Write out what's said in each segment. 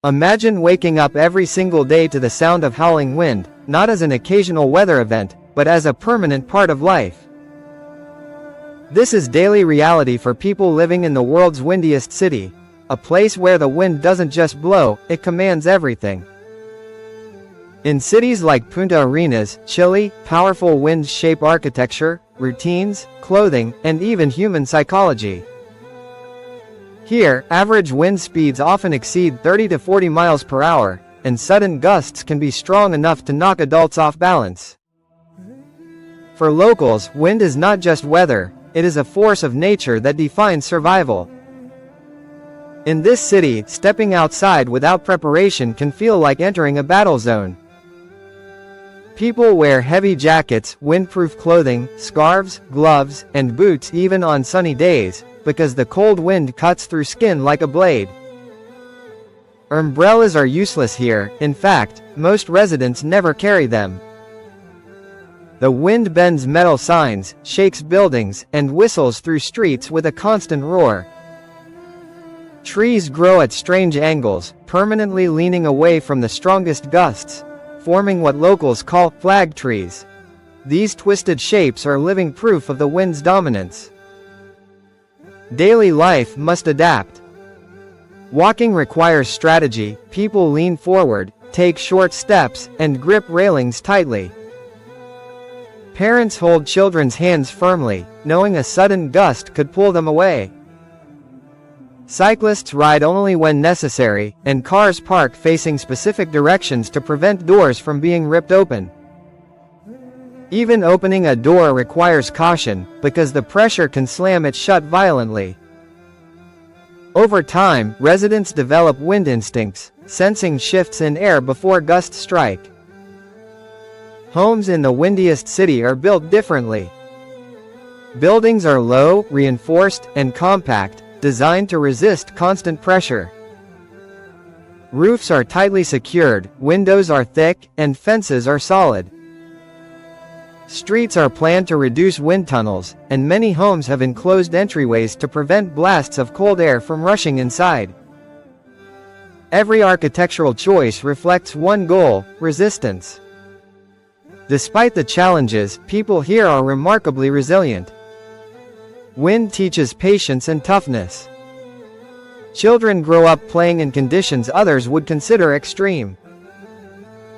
Imagine waking up every single day to the sound of howling wind, not as an occasional weather event, but as a permanent part of life. This is daily reality for people living in the world's windiest city, a place where the wind doesn't just blow, it commands everything. In cities like Punta Arenas, Chile, powerful winds shape architecture, routines, clothing, and even human psychology. Here, average wind speeds often exceed 30 to 40 miles per hour, and sudden gusts can be strong enough to knock adults off balance. For locals, wind is not just weather, it is a force of nature that defines survival. In this city, stepping outside without preparation can feel like entering a battle zone. People wear heavy jackets, windproof clothing, scarves, gloves, and boots even on sunny days, because the cold wind cuts through skin like a blade. Umbrellas are useless here, in fact, most residents never carry them. The wind bends metal signs, shakes buildings, and whistles through streets with a constant roar. Trees grow at strange angles, permanently leaning away from the strongest gusts, forming what locals call flag trees. These twisted shapes are living proof of the wind's dominance. Daily life must adapt. Walking requires strategy, people lean forward, take short steps, and grip railings tightly. Parents hold children's hands firmly, knowing a sudden gust could pull them away. Cyclists ride only when necessary, and cars park facing specific directions to prevent doors from being ripped open. Even opening a door requires caution, because the pressure can slam it shut violently. Over time, residents develop wind instincts, sensing shifts in air before gusts strike. Homes in the windiest city are built differently. Buildings are low, reinforced, and compact, designed to resist constant pressure. Roofs are tightly secured, windows are thick, and fences are solid. Streets are planned to reduce wind tunnels, and many homes have enclosed entryways to prevent blasts of cold air from rushing inside. Every architectural choice reflects one goal: resistance. Despite the challenges, people here are remarkably resilient. Wind teaches patience and toughness. Children grow up playing in conditions others would consider extreme.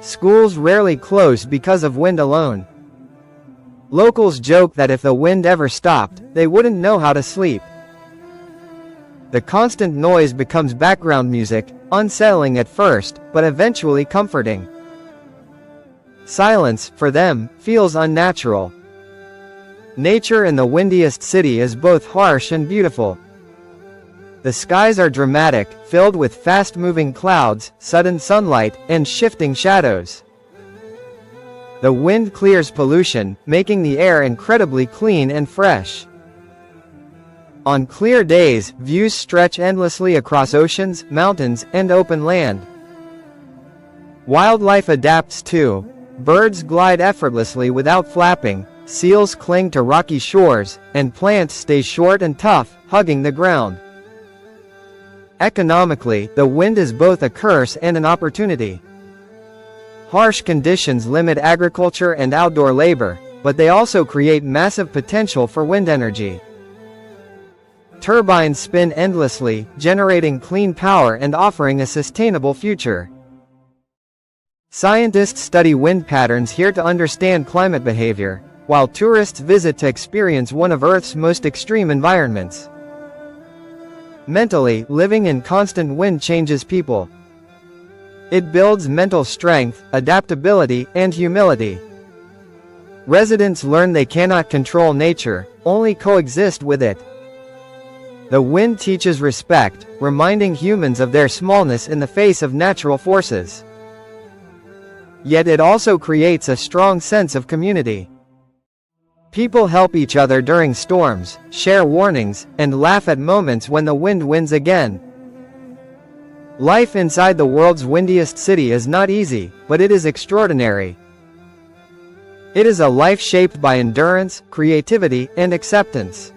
Schools rarely close because of wind alone. Locals joke that if the wind ever stopped, they wouldn't know how to sleep. The constant noise becomes background music, unsettling at first, but eventually comforting. Silence, for them, feels unnatural. Nature in the windiest city is both harsh and beautiful. The skies are dramatic, filled with fast-moving clouds, sudden sunlight, and shifting shadows. The wind clears pollution, making the air incredibly clean and fresh. On clear days, views stretch endlessly across oceans, mountains, and open land. Wildlife adapts too. Birds glide effortlessly without flapping, seals cling to rocky shores, and plants stay short and tough, hugging the ground. Economically, the wind is both a curse and an opportunity. Harsh conditions limit agriculture and outdoor labor, but they also create massive potential for wind energy. Turbines spin endlessly, generating clean power and offering a sustainable future. Scientists study wind patterns here to understand climate behavior, while tourists visit to experience one of Earth's most extreme environments. Mentally, living in constant wind changes people. It builds mental strength, adaptability, and humility. Residents learn they cannot control nature, only coexist with it. The wind teaches respect, reminding humans of their smallness in the face of natural forces. Yet it also creates a strong sense of community. People help each other during storms, share warnings, and laugh at moments when the wind wins again. Life inside the world's windiest city is not easy, but it is extraordinary. It is a life shaped by endurance, creativity, and acceptance.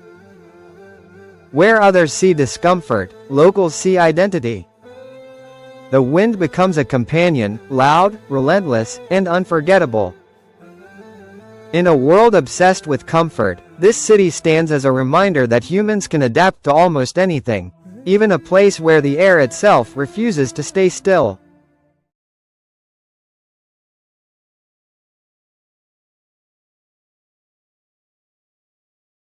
Where others see discomfort, locals see identity. The wind becomes a companion, loud, relentless, and unforgettable. In a world obsessed with comfort, this city stands as a reminder that humans can adapt to almost anything, even a place where the air itself refuses to stay still.